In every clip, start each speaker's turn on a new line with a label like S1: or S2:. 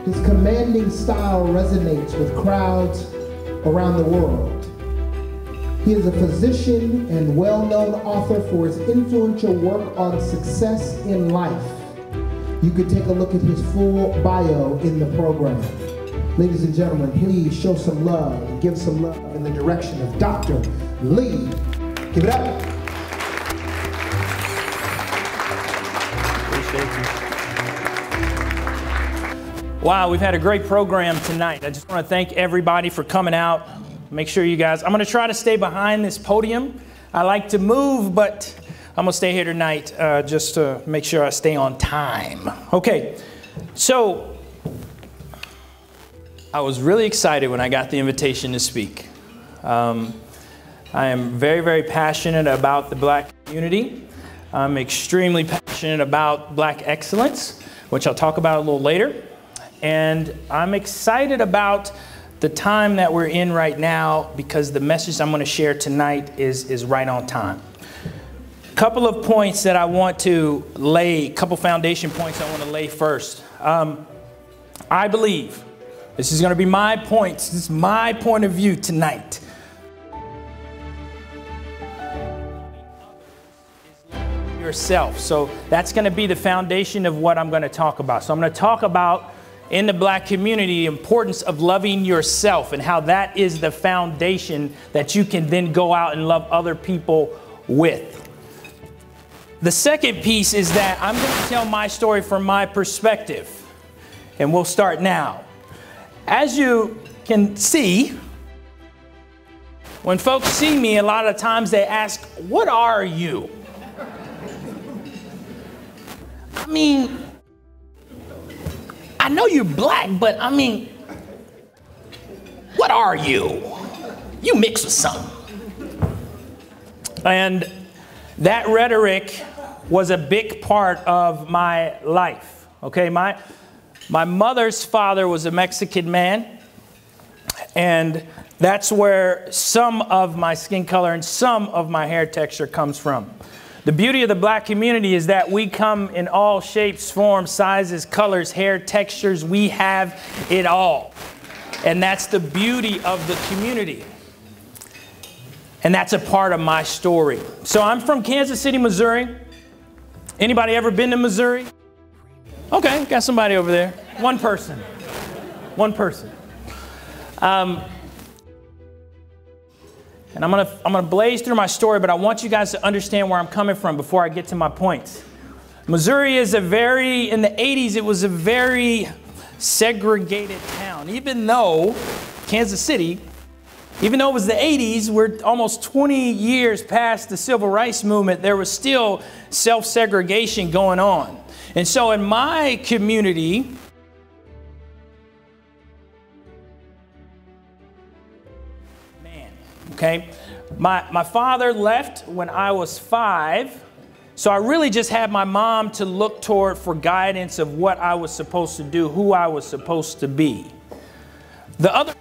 S1: His commanding style resonates with crowds around the world. He is a physician and well-known author for his influential work on success in life. You could take a look at his full bio in the program. Ladies and gentlemen, please show some love and give some love in the direction of Dr. Lee. Give it up.
S2: Appreciate you. Wow, we've had a great program tonight. I just want to thank everybody for coming out. Make sure you guys, I'm going to try to stay behind this podium. I like to move, but I'm going to stay here tonight just to make sure I stay on time. Okay, so I was really excited when I got the invitation to speak. I am very, very passionate about the black community. I'm extremely passionate about black excellence, which I'll talk about a little later. And I'm excited about the time that we're in right now because the message I'm going to share tonight is right on time. A couple of points that I want to lay, a couple foundation points I want to lay first. I believe, this is going to be my points, this is my point of view tonight. Yourself. So that's going to be the foundation of what I'm going to talk about. So I'm going to talk about in the black community, the importance of loving yourself and how that is the foundation that you can then go out and love other people with. The second piece is that I'm going to tell my story from my perspective. And we'll start now. As you can see, when folks see me, a lot of times they ask, "What are you?" I mean, I know you're black, but I mean, what are you? You mix with something. And that rhetoric was a big part of my life. Okay, my mother's father was a Mexican man, and that's where some of my skin color and some of my hair texture comes from. The beauty of the black community is that we come in all shapes, forms, sizes, colors, hair textures. We have it all. And that's the beauty of the community. And that's a part of my story. So I'm from Kansas City, Missouri. Anybody ever been to Missouri? Okay, got somebody over there. One person. One person. And I'm gonna blaze through my story, but I want you guys to understand where I'm coming from before I get to my points. Missouri is in the 80s, it was a very segregated town. Even though Kansas City, even though it was the 80s, we're almost 20 years past the civil rights movement, there was still self-segregation going on. And so in my community, okay, my father left when I was 5, so I really just had my mom to look toward for guidance of what I was supposed to do, who I was supposed to be. The other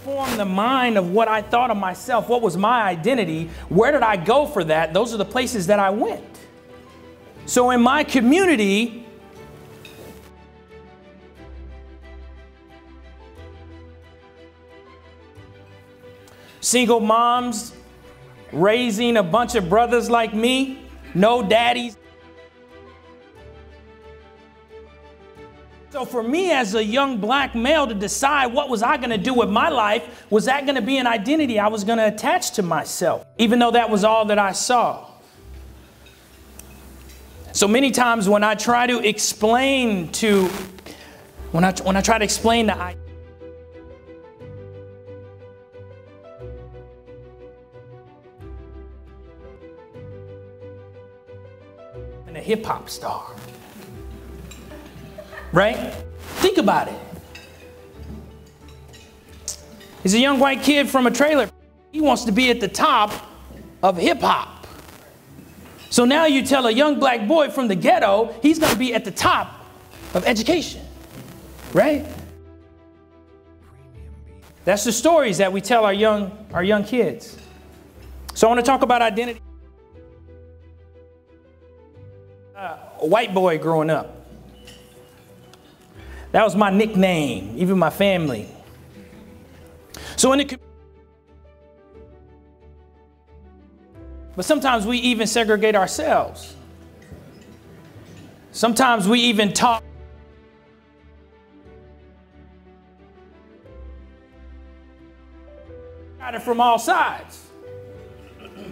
S2: formed the mind of what I thought of myself, what was my identity, where did I go for that? Those are the places that I went. So in my community, single moms raising a bunch of brothers like me, no daddies. So for me as a young black male to decide what was I going to do with my life, was that going to be an identity I was going to attach to myself, even though that was all that I saw. So many times when I try to explain when I try to explain the idea, a hip hop star, right? Think about it. He's a young white kid from a trailer. He wants to be at the top of hip hop. So now you tell a young black boy from the ghetto, he's going to be at the top of education, right? That's the stories that we tell our young kids. So I want to talk about identity. A white boy growing up. That was my nickname, even my family. So in the but sometimes we even segregate ourselves. Sometimes we even talk at it from all sides.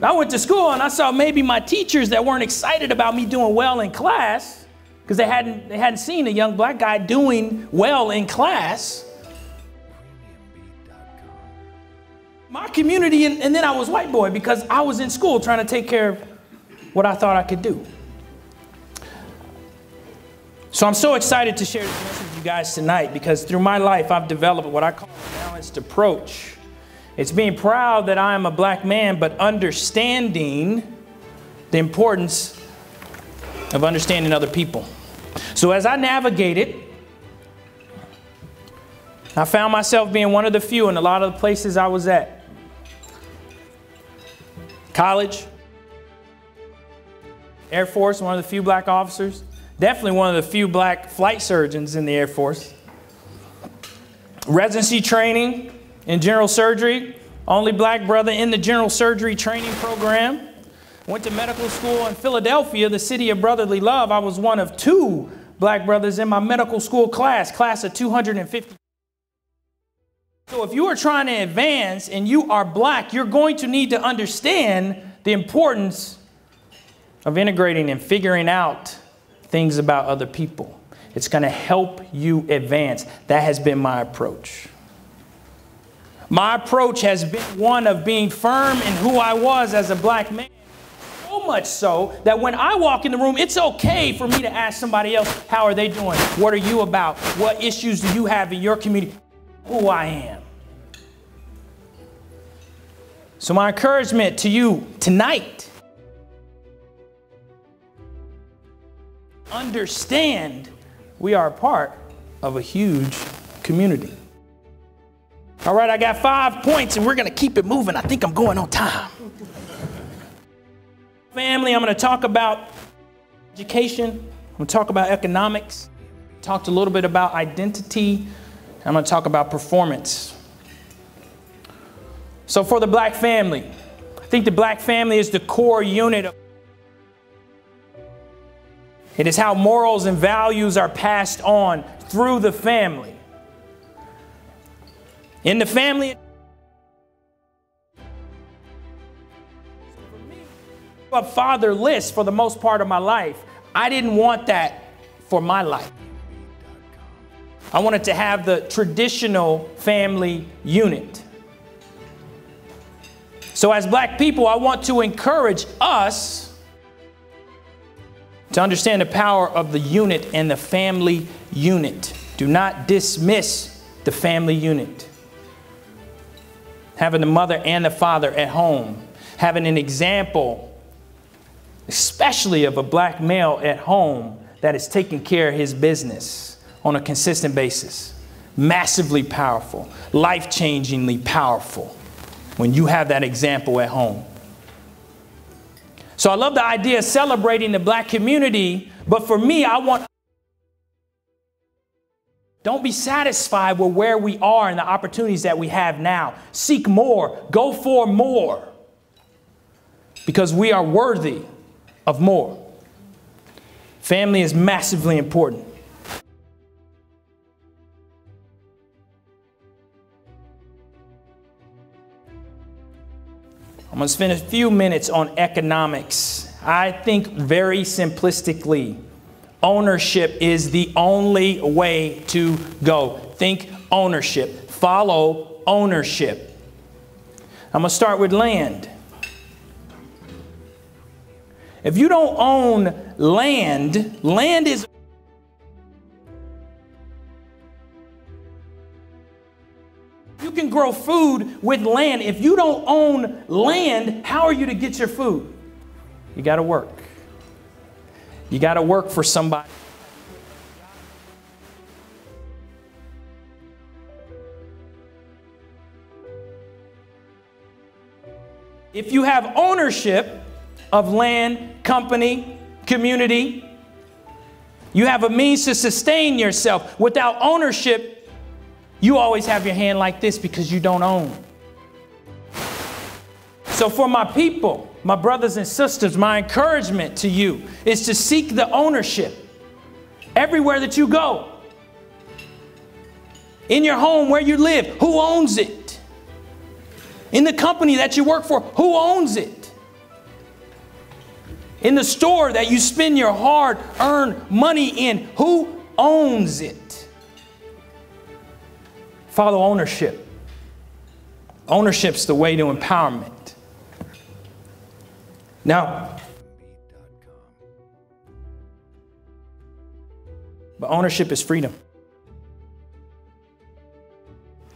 S2: I went to school and I saw maybe my teachers that weren't excited about me doing well in class because they hadn't seen a young black guy doing well in class. My community, and then I was white boy because I was in school trying to take care of what I thought I could do. So I'm so excited to share this message with you guys tonight because through my life I've developed what I call a balanced approach. It's being proud that I am a black man, but understanding the importance of understanding other people. So as I navigated, I found myself being one of the few in a lot of the places I was at. College, Air Force, one of the few black officers. Definitely one of the few black flight surgeons in the Air Force. Residency training in general surgery, only black brother in the general surgery training program. Went to medical school in Philadelphia, the city of brotherly love. I was one of 2 black brothers in my medical school class of 250. So if you are trying to advance and you are black, you're going to need to understand the importance of integrating and figuring out things about other people. It's going to help you advance. That has been my approach. My approach has been one of being firm in who I was as a black man. So much so that when I walk in the room, it's okay for me to ask somebody else, how are they doing? What are you about? What issues do you have in your community? Who I am. So my encouragement to you tonight, understand we are a part of a huge community. All right, I got 5 points and we're going to keep it moving. I think I'm going on time. Family, I'm going to talk about education. I'm going to talk about economics. Talked a little bit about identity. I'm going to talk about performance. So for the black family, I think the black family is the core unit. It is how morals and values are passed on through the family. In the family, a fatherless for the most part of my life. I didn't want that for my life. I wanted to have the traditional family unit. So as black people, I want to encourage us to understand the power of the unit and the family unit. Do not dismiss the family unit. Having the mother and the father at home. Having an example, especially of a black male at home that is taking care of his business on a consistent basis. Massively powerful, life-changingly powerful when you have that example at home. So I love the idea of celebrating the black community, but for me, don't be satisfied with where we are and the opportunities that we have now. Seek more, go for more, because we are worthy of more. Family is massively important. I'm going to spend a few minutes on economics. I think very simplistically, ownership is the only way to go. Think ownership. Follow ownership. I'm going to start with land. If you don't own land, land is... You can grow food with land. If you don't own land, how are you to get your food? You got to work. You got to work for somebody. If you have ownership of land, company, community, You have a means to sustain yourself. Without ownership, you always have your hand like this because you don't own. So for my people, my brothers and sisters, my encouragement to you is to seek the ownership everywhere that you go. In your home, where you live, who owns it? In the company that you work for, who owns it? In the store that you spend your hard-earned money in, who owns it? Follow ownership. Ownership's the way to empowerment. Now, but ownership is freedom.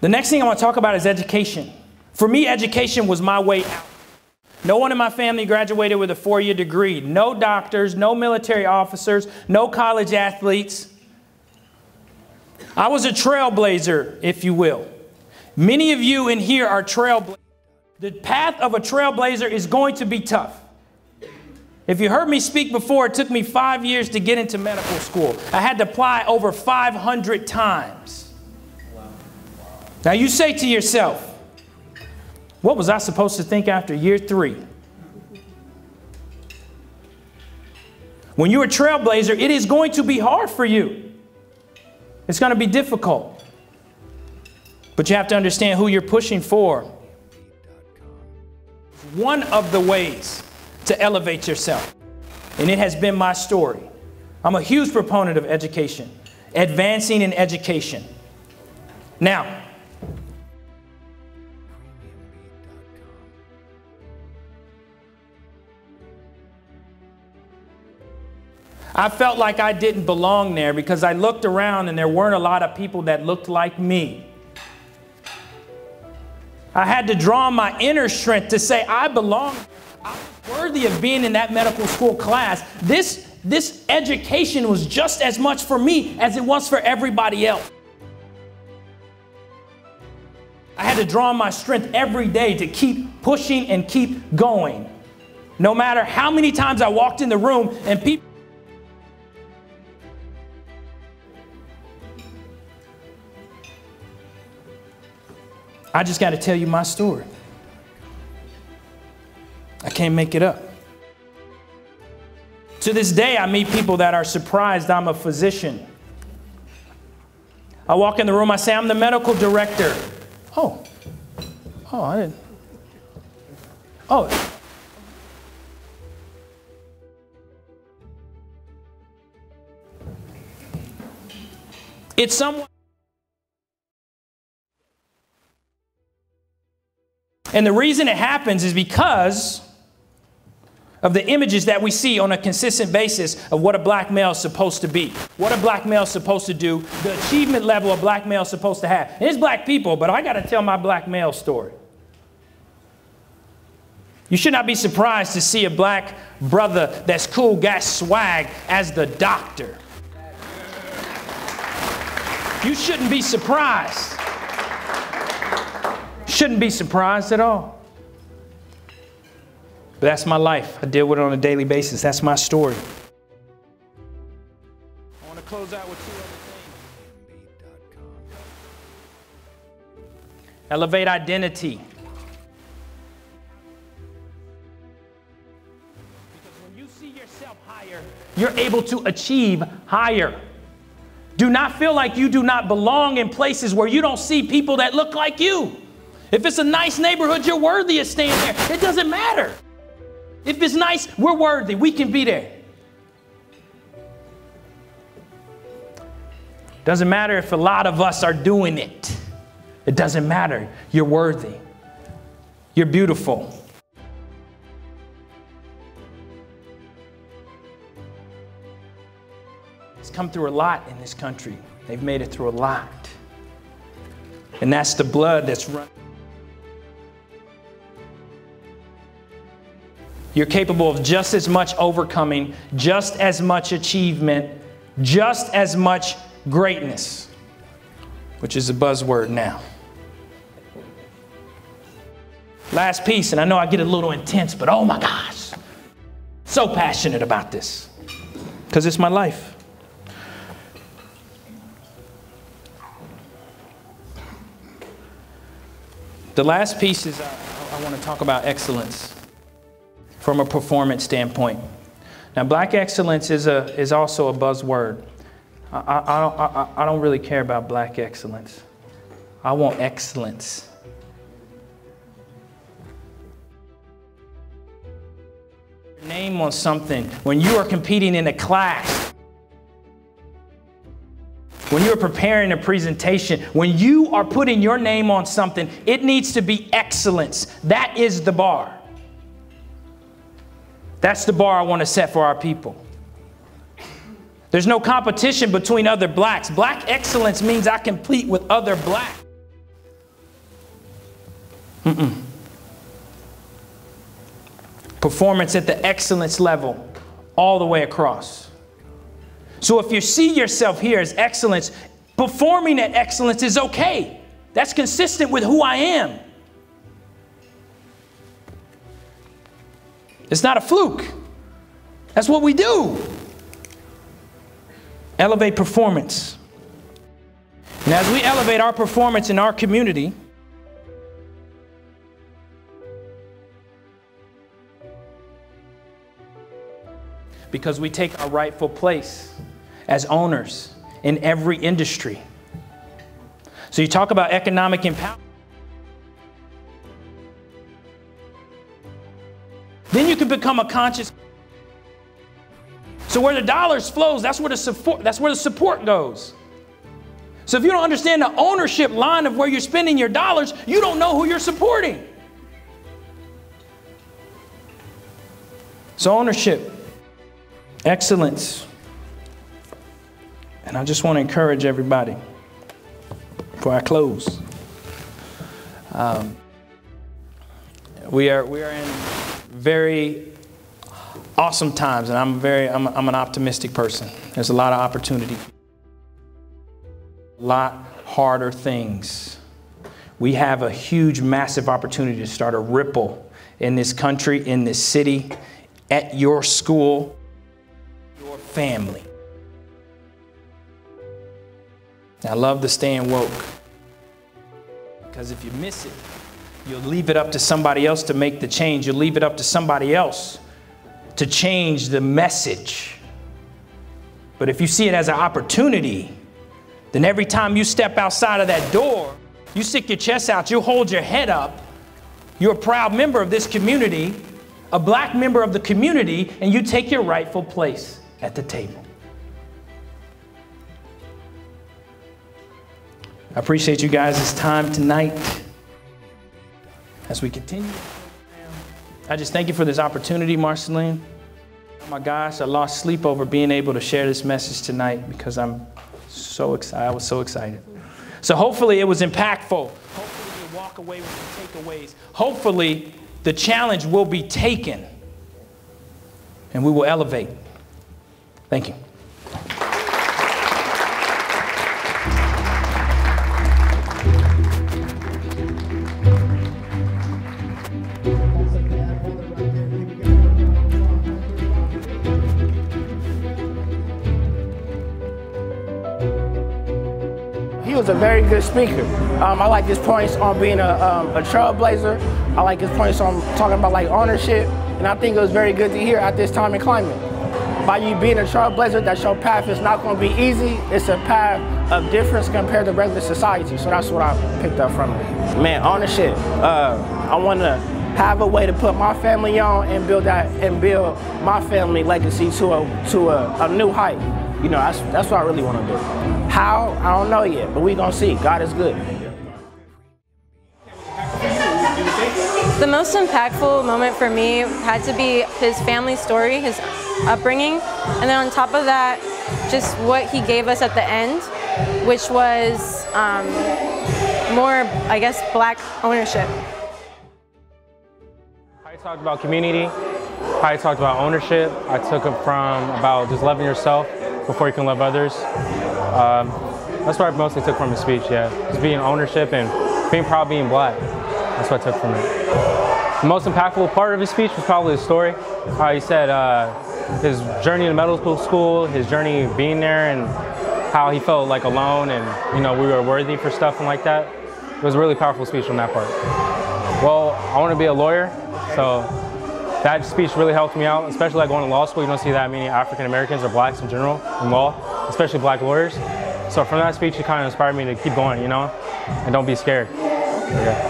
S2: The next thing I want to talk about is education. For me, education was my way out. No one in my family graduated with a 4-year degree. No doctors, no military officers, no college athletes. I was a trailblazer, if you will. Many of you in here are trailblazers. The path of a trailblazer is going to be tough. If you heard me speak before, it took me 5 years to get into medical school. I had to apply over 500 times. Now you say to yourself, what was I supposed to think after year 3? When you're a trailblazer, it is going to be hard for you. It's going to be difficult. But you have to understand who you're pushing for. One of the ways to elevate yourself. And it has been my story. I'm a huge proponent of education, advancing in education. Now, I felt like I didn't belong there because I looked around and there weren't a lot of people that looked like me. I had to draw on my inner strength to say I belong. I was worthy of being in that medical school class. This education was just as much for me as it was for everybody else. I had to draw on my strength every day to keep pushing and keep going. No matter how many times I walked in the room and people I just got to tell you my story. I can't make it up. To this day, I meet people that are surprised I'm a physician. I walk in the room, I say, I'm the medical director. Oh, I didn't. Oh. It's someone. And the reason it happens is because of the images that we see on a consistent basis of what a black male is supposed to be, what a black male is supposed to do, the achievement level a black male is supposed to have. It's black people, but I got to tell my black male story. You should not be surprised to see a black brother that's cool, got swag as the doctor. You shouldn't be surprised. Shouldn't be surprised at all. But that's my life. I deal with it on a daily basis. That's my story. I want to close out with 2 other things. Elevate identity. Because when you see yourself higher, you're able to achieve higher. Do not feel like you do not belong in places where you don't see people that look like you. If it's a nice neighborhood, you're worthy of staying there. It doesn't matter. If it's nice, we're worthy. We can be there. Doesn't matter if a lot of us are doing it. It doesn't matter. You're worthy. You're beautiful. It's come through a lot in this country. They've made it through a lot. And that's the blood that's running. You're capable of just as much overcoming, just as much achievement, just as much greatness, which is a buzzword now. Last piece, and I know I get a little intense, but oh my gosh, so passionate about this because it's my life. The last piece is I want to talk about excellence from a performance standpoint. Now, black excellence is also a buzzword. I don't really care about black excellence. I want excellence. Your name on something when you are competing in a class, when you're preparing a presentation, when you are putting your name on something, it needs to be excellence. That is the bar. That's the bar I want to set for our people. There's no competition between other blacks. Black excellence means I compete with other blacks. Performance at the excellence level all the way across. So if you see yourself here as excellence, performing at excellence is okay. That's consistent with who I am. It's not a fluke. That's what we do. Elevate performance. And as we elevate our performance in our community, because we take our rightful place as owners in every industry. So you talk about economic empowerment. Then you can become a conscious. So where the dollars flows, that's where the support goes. So if you don't understand the ownership line of where you're spending your dollars, you don't know who you're supporting. So ownership, excellence. And I just want to encourage everybody before I close. We are in very awesome times, and I'm an optimistic person. There's a lot of opportunity, a lot harder things. We have a huge, massive opportunity to start a ripple in this country, in this city, at your school, your family. I love the staying woke, because if you miss it, you'll leave it up to somebody else to make the change. You'll leave it up to somebody else to change the message. But if you see it as an opportunity, then every time you step outside of that door, you stick your chest out, you hold your head up. You're a proud member of this community, a black member of the community, and you take your rightful place at the table. I appreciate you guys' time tonight. As we continue, I just thank you for this opportunity, Marceline. Oh my gosh, I lost sleep over being able to share this message tonight because I'm so excited. I was so excited. So hopefully it was impactful. Hopefully you walk away with some takeaways. Hopefully the challenge will be taken and we will elevate. Thank you.
S3: He was a very good speaker. I like his points on being a trailblazer. I like his points on talking about like ownership. And I think it was very good to hear at this time in climate. By you being a trailblazer, that your path is not going to be easy. It's a path of difference compared to regular society. So that's what I picked up from it. Man, ownership. I want to have a way to put my family on and build my family legacy to a new height. You know, that's what I really want to do. How? I don't know yet, but we're going to see. God is good.
S4: The most impactful moment for me had to be his family story, his upbringing, and then on top of that, just what he gave us at the end, which was more, I guess, black ownership.
S5: I talked about community, I talked about ownership, I took it from about just loving yourself before you can love others. That's what I mostly took from his speech, yeah. Just being ownership and being proud of being black. That's what I took from it. The most impactful part of his speech was probably his story. How he said his journey to medical school, his journey being there, and how he felt like alone and, you know, we were worthy for stuff and like that. it was a really powerful speech on that part. Well, I want to be a lawyer, so that speech really helped me out, especially like going to law school. You don't see that many African Americans or blacks in general in law, especially black lawyers. So from that speech, it kind of inspired me to keep going, you know, and don't be scared. Okay.